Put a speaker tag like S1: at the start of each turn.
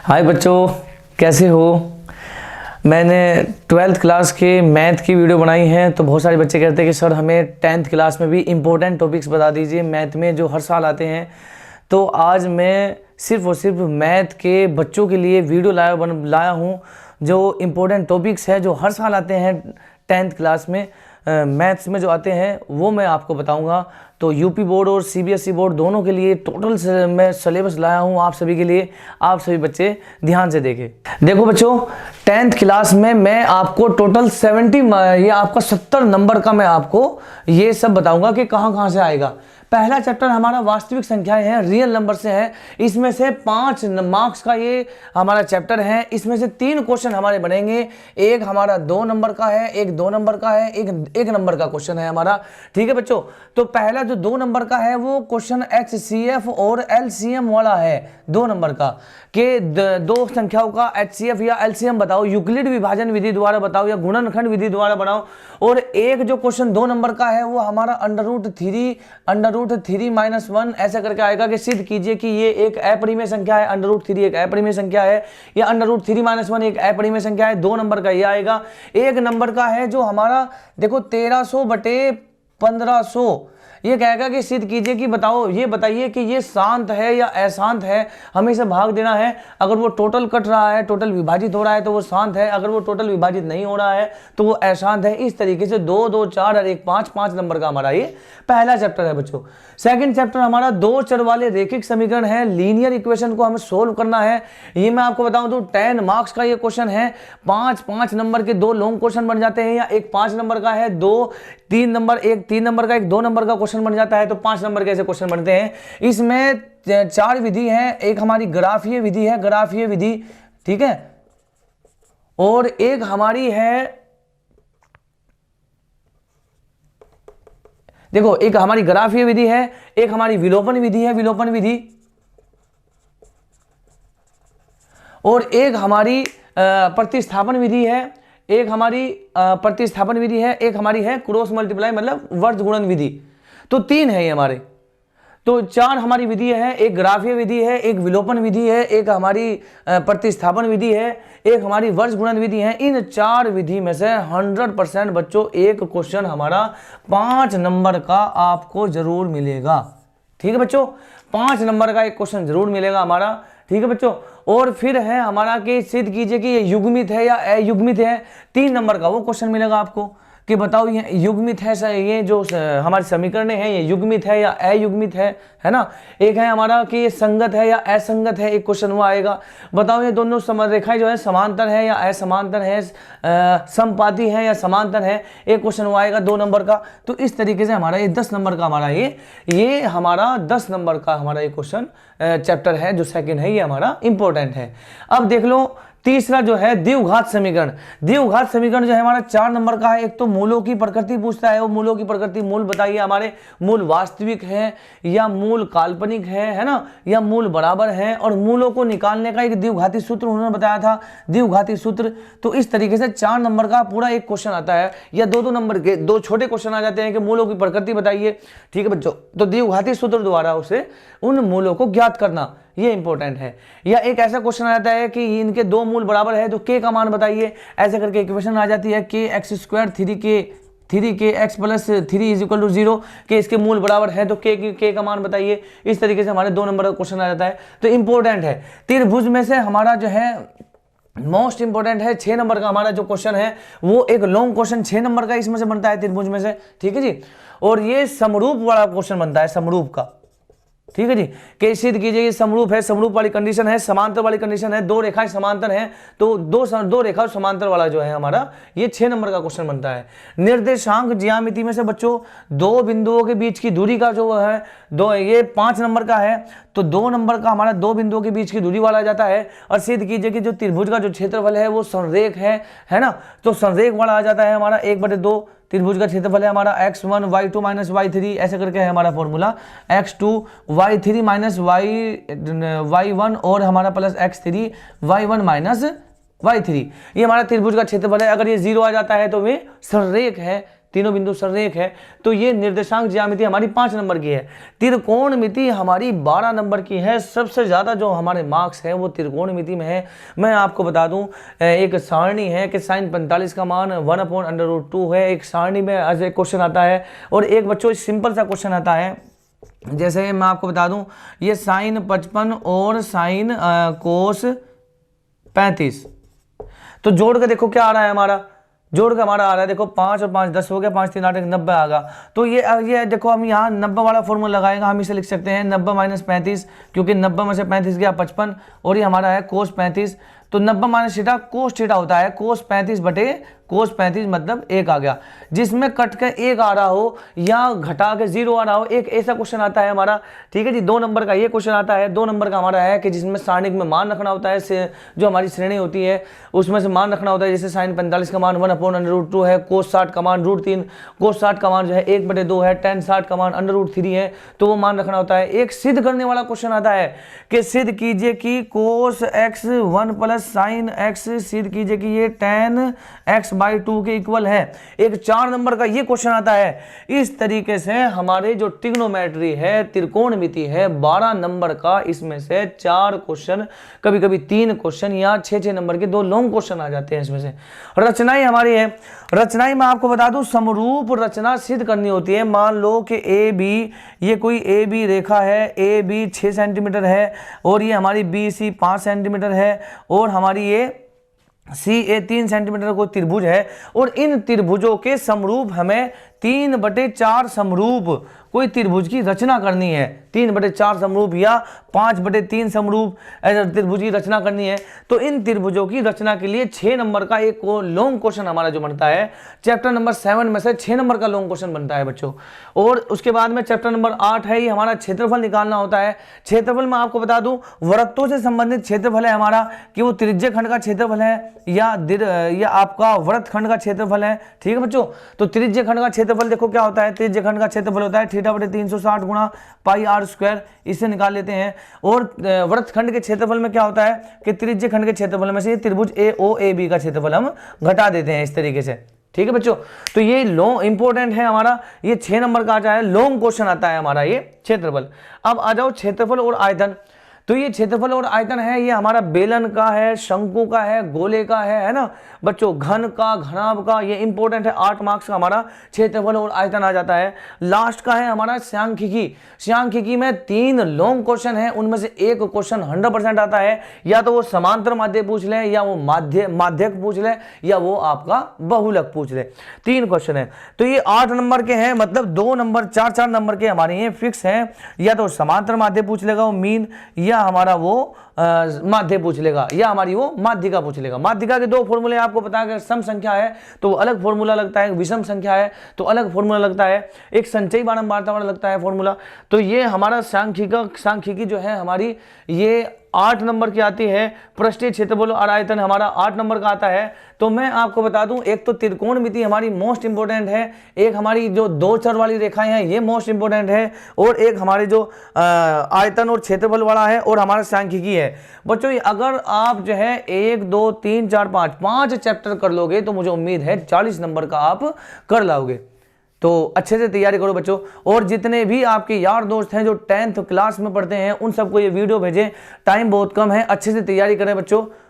S1: हाय बच्चों, कैसे हो। मैंने 12th क्लास के मैथ की वीडियो बनाई है। तो बहुत सारे बच्चे कहते हैं कि सर हमें 10th क्लास में भी इम्पोर्टेंट टॉपिक्स बता दीजिए मैथ में जो हर साल आते हैं। तो आज मैं सिर्फ और सिर्फ मैथ के बच्चों के लिए वीडियो लाया हूँ जो इम्पोर्टेंट टॉपिक्स है जो हर साल आते हैं 10th क्लास में मैथ्स में जो आते हैं वो मैं आपको बताऊंगा। तो यूपी बोर्ड और सीबीएसई बोर्ड दोनों के लिए टोटल मैं सिलेबस लाया हूं आप सभी के लिए। आप सभी बच्चे ध्यान से देखें। देखो बच्चों, 10th क्लास में मैं आपको टोटल 70 नंबर का मैं आपको ये सब बताऊंगा कि कहां कहां से आएगा। पहला चैप्टर हमारा वास्तविक संख्याएं हैं, रियल नंबर से है। इसमें से 5 मार्क्स का ये हमारा चैप्टर है। इसमें से 3 क्वेश्चन हमारे बनेंगे। एक हमारा 2 नंबर का है, एक 2 नंबर का है, एक नंबर का क्वेश्चन है हमारा। ठीक है बच्चों। तो पहला जो 2 नंबर का है वो क्वेश्चन HCF और LCM वाला है। 2 नंबर का कि दो संख्याओं का HCF या LCM बताओ, यूक्लिड विभाजन विधि द्वारा बताओ या गुणनखंड विधि द्वारा बनाओ। और एक जो क्वेश्चन 2 नंबर का है वो हमारा √3 - 1 ऐसा करके आएगा कि सिद्ध कीजिए कि ये एक अपरिमेय संख्या है, √3 एक अपरिमेय संख्या है या √3 - 1 एक अपरिमेय संख्या है। 2 नंबर का ये आएगा। एक नंबर का है जो हमारा देखो 1300/1500 ये कहेगा कि सिद्ध कीजिए कि बताओ, ये बताइए कि ये शांत है या अशांत है। हमें इसे भाग देना है। अगर वो टोटल कट रहा है, टोटल विभाजित हो रहा है तो वो शांत है। अगर वो टोटल विभाजित नहीं हो रहा है तो वो अशांत है। इस तरीके से 2, 2, 4 और 1, 5 नंबर का हमारा ये पहला चैप्टर है बच्चों। सेकंड चैप्टर हमारा 2 चर वाले रेखिक समीकरण है। लीनियर इक्वेशन को हमें सोल्व करना है। ये मैं आपको बताऊं तो 10 मार्क्स का ये क्वेश्चन है। 5 नंबर के 2 लॉन्ग क्वेश्चन बन जाते हैं या एक 5 नंबर का है, 2 3 नंबर, एक 3 नंबर का, एक 2 नंबर का क्वेश्चन बन जाता है। तो 5 नंबर के ऐसे क्वेश्चन बनते हैं। इसमें 4 विधि है। एक हमारी ग्राफीय विधि है, ग्राफीय विधि, ठीक है। और एक हमारी है, देखो एक हमारी ग्राफीय विधि है, एक हमारी विलोपन विधि है, विलोपन विधि, और एक हमारी प्रतिस्थापन विधि है। एक हमारी प्रतिस्थापन विधि है, एक हमारी है क्रॉस मल्टीप्लाई मतलब वर्ग गुणन विधि। तो 3 है ये हमारे। तो 4 हमारी विधि है। एक ग्राफीय विधि है, एक विलोपन विधि है, एक हमारी प्रतिस्थापन विधि है, एक हमारी वर्ग गुणन विधि है। इन 4 विधि में से 100% बच्चों एक क्वेश्चन हमारा 5 नंबर का आपको जरूर मिलेगा। ठीक है बच्चों, 5 नंबर का एक क्वेश्चन जरूर मिलेगा हमारा। ठीक है बच्चों। और फिर है हमारा कि सिद्ध कीजिए कि ये युग्मित है या अयुग्मित है। 3 नंबर का वो क्वेश्चन मिलेगा आपको कि बताओ ये युग्मित है, ये जो हमारे समीकरण हैं ये युग्मित है या अयुग्मित है ना। एक है हमारा कि ये संगत है या असंगत है, एक क्वेश्चन वो आएगा। बताओ ये दोनों रेखाएं जो है समांतर है या असमांतर है, समपाती है या समांतर है, एक क्वेश्चन वो आएगा 2 नंबर का। तो इस तरीके से हमारा ये 10 नंबर का हमारा ये हमारा 10 नंबर का हमारा ये क्वेश्चन चैप्टर है जो सेकंड है, ये हमारा इंपॉर्टेंट है। अब देख लो तीसरा जो है द्विघात समीकरण। द्विघात समीकरण जो है हमारा 4 नंबर का है। एक तो मूलों की प्रकृति पूछता है, वो मूलों की प्रकृति, मूल बताइए हमारे मूल वास्तविक है या मूल काल्पनिक है ना, या मूल बराबर है। और मूलों को निकालने का एक द्विघाती सूत्र उन्होंने बताया था, द्विघाती सूत्र। तो इस तरीके से 4 नंबर का पूरा एक क्वेश्चन आता है या 2-2 नंबर के 2 छोटे क्वेश्चन आ जाते हैं कि मूलों की प्रकृति बताइए। ठीक है बच्चों। तो द्विघाती सूत्र द्वारा उसे उन मूलों को ज्ञात करना ये इंपॉर्टेंट है। या एक ऐसा क्वेश्चन आ जाता है कि इनके 2 मूल बराबर है तो k का मान बताइए। ऐसे करके इक्वेशन आ जाती है kx² 3kx + 3 = 0 के इसके मूल बराबर है तो k का मान बताइए। इस तरीके से हमारे 2 नंबर का क्वेश्चन आ जाता है। तो इंपॉर्टेंट है। त्रिभुज में से हमारा जो है मोस्ट इंपॉर्टेंट है 6 नंबर का हमारा जो क्वेश्चन है वो एक लॉन्ग क्वेश्चन 6 नंबर का इसमें से बनता है त्रिभुज में से। ठीक है जी। और ये समरूप वाला क्वेश्चन बनता है, समरूप का। ठीक है जी। कि सिद्ध कीजिए ये समरूप है, समरूप वाली कंडीशन है, समांतर वाली कंडीशन है, 2 रेखाएं समांतर हैं तो दो रेखा समांतर वाला जो है हमारा ये 6 नंबर का क्वेश्चन बनता है। निर्देशांक ज्यामिति में से बच्चों 2 बिंदुओं के बीच की दूरी का जो है ये 5 नंबर का है। तो 2 नंबर का हमारा 2 बिंदुओं के बीच की दूरी वाला जाता है। और सिद्ध कीजिए कि जो त्रिभुज का जो क्षेत्रफल है वो संरेख है ना। तो संरेख वाला आ जाता है हमारा 1/2। त्रिभुज का क्षेत्रफल है हमारा x1 y2 - y3 ऐसे करके है हमारा फॉर्मूला, x2 y3 - y1 और हमारा प्लस x3 y1 - y3। ये हमारा त्रिभुज का क्षेत्रफल है। अगर ये 0 आ जाता है तो वे संरेख है तीनों बिंदु संरेख है। तो ये निर्देशांक ज्यामिति हमारी 5 नंबर की है। त्रिकोणमिति हमारी 12 नंबर की है। सबसे ज़्यादा जो हमारे मार्क्स हैं वो त्रिकोणमिति में है। मैं आपको बता दूं, एक सारणी है कि sin 45 का मान 1/√2 है। एक सारणी में आज एक क्वेश्चन आता है, और एक बच्चों सिंपल सा क्वेश्चन आता है, जैसे मैं आपको बता दूं, ये sin 55 और sin cos 35, तो जोड़ के देखो क्या आ रहा है हमारा, जोड़ के हमारा आ रहा है, देखो 5 और 5 10 हो गया, 5 3 8 90 आ गया। तो ये देखो हम यहाँ 90 वाला फॉर्मूला लगाएगा, हम इसे लिख सकते हैं 90 - 35, क्योंकि 90 में से 35 गया 55, और ये हमारा है cos 35। तो 90 - थीटा cos थीटा होता है, cos 35 बटे cos 35 मतलब 1 आ गया। जिसमें कट के 1 आ रहा हो या घटा के 0 आ रहा हो, एक ऐसा क्वेश्चन आता है हमारा, ठीक है जी। 2 नंबर का ये क्वेश्चन आता है। 2 नंबर का हमारा है कि जिसमें सारणिक में मान रखना होता है, जो हमारी श्रेणी होती है उसमें से मान रखना होता है। जैसे sin 45 का मान 1/√2 है, cos 60 का मान √3, cos 60 का मान जो है 1/2 है, tan 60 का मान √3 है, तो वो मान रखना होता है। एक सिद्ध करने वाला क्वेश्चन आता है कि सिद्ध कीजिए कि cos x 1 + sin x, सिद्ध कीजिए कि ये tan x/2 के इक्वल है। एक 4 नंबर का ये क्वेश्चन आता है। इस तरीके से हमारे जो ट्रिग्नोमेट्री है, त्रिकोणमिति है, 12 नंबर का, इसमें से 4 क्वेश्चन, कभी कभी 3 क्वेश्चन या 6-6 नंबर के 2 लॉन्ग क्वेश्चन आ जाते हैं इसमें से। रचनाएं हमारी है, रचनाएं मैं आपको बता दूं, समरूप रचना सिद्ध करनी होती है। मान लो कि ए बी, ये कोई ए बी रेखा है, ए बी 6 सेंटीमीटर है, और ये हमारी बी सी 5 सेंटीमीटर है, और हमारी ये सी ए 3 सेंटीमीटर को त्रिभुज है, और इन त्रिभुजों के समरूप हमें 3/4 समरूप कोई त्रिभुज की रचना करनी है। 3/4 समरूप या 5/3 समरूप त्रिभुज की रचना करनी है। तो इन त्रिभुजों की रचना के लिए 6 नंबर का एक लॉन्ग क्वेश्चन हमारा जो बनता है, चैप्टर नंबर 7 में से 6 नंबर का लॉन्ग क्वेश्चन बनता है बच्चों। और उसके बाद में चैप्टर नंबर 8 है, ये हमारा क्षेत्रफल निकालना होता है। क्षेत्रफल में आपको बता दूं, वृत्तों से संबंधित क्षेत्रफल है हमारा, कि वो त्रिज्य खंड का क्षेत्रफल है या आपका वृत्त खंड का क्षेत्रफल है, ठीक है बच्चों। तो त्रिज्य खंड का क्षेत्रफल देखो क्या होता है, त्रिज्य खंड का क्षेत्रफल होता है θ/360 गुणा πr², इससे निकाल लेते हैं। और वृत्त खंड के क्षेत्रफल में क्या होता है कि त्रिज्य खंड के क्षेत्रफल में से त्रिभुज AOAB का क्षेत्रफल हम घटा देते हैं इस तरीके से, ठीक है बच्चों। तो ये लॉन्ग इंपॉर्टेंट है हमारा, ये 6 नंबर का आता है, लॉन्ग क्वेश्चन आता है हमारा ये क्षेत्रफल। अब आ जाओ क्षेत्रफल और आयतन। तो ये क्षेत्रफल और आयतन है, ये हमारा बेलन का है, शंकु का है, गोले का है ना बच्चों, घन का, घनाभ का, ये इंपॉर्टेंट है। 8 मार्क्स का हमारा क्षेत्रफल और आयतन आ जाता है। लास्ट का है हमारा सांख्यिकी। सांख्यिकी में 3 लॉन्ग क्वेश्चन है, उनमें से एक क्वेश्चन 100% आता है, या तो वो समांतर माध्य पूछ ले, या वो माध्यक पूछ ले, या वो आपका बहुलक पूछ ले। 3 क्वेश्चन है। तो ये 8 नंबर के हैं, मतलब 2 नंबर 4-4 नंबर के हमारे ये फिक्स हैं, या तो समांतर माध्य पूछ लेगा वो मीन, या हमारा वो माध्य पूछ लेगा, या हमारी वो माध्यिका पूछ लेगा। माध्यिका के 2 फॉर्मूले आपको पता है, सम संख्या है तो अलग फॉर्मूला लगता है, विषम संख्या है तो अलग फॉर्मूला लगता है, एक संचयी बारंबारता वाला लगता है फॉर्मूला। तो ये हमारा सांख्यिकी जो है हमारी, ये 8 नंबर की आती है। पृष्ठीय क्षेत्रफल और आयतन हमारा 8 नंबर का आता है। तो मैं आपको बता दूं, एक तो त्रिकोणमिति हमारी मोस्ट इंपोर्टेंट है, एक हमारी जो 2 चर वाली रेखाएं हैं ये मोस्ट इंपोर्टेंट है, और एक हमारे जो आयतन और क्षेत्रफल वाला है, और हमारा सांख्यिकी है। बच्चों अगर आप जो है 1 2 3 4 5 चैप्टर कर लोगे तो मुझे उम्मीद है 40 नंबर का आप कर लाओगे। तो अच्छे से तैयारी करो बच्चों। और जितने भी आपके यार दोस्त हैं जो 10th क्लास में पढ़ते हैं, उन सबको ये वीडियो भेजें। टाइम बहुत कम है, अच्छे से तैयारी करें बच्चों।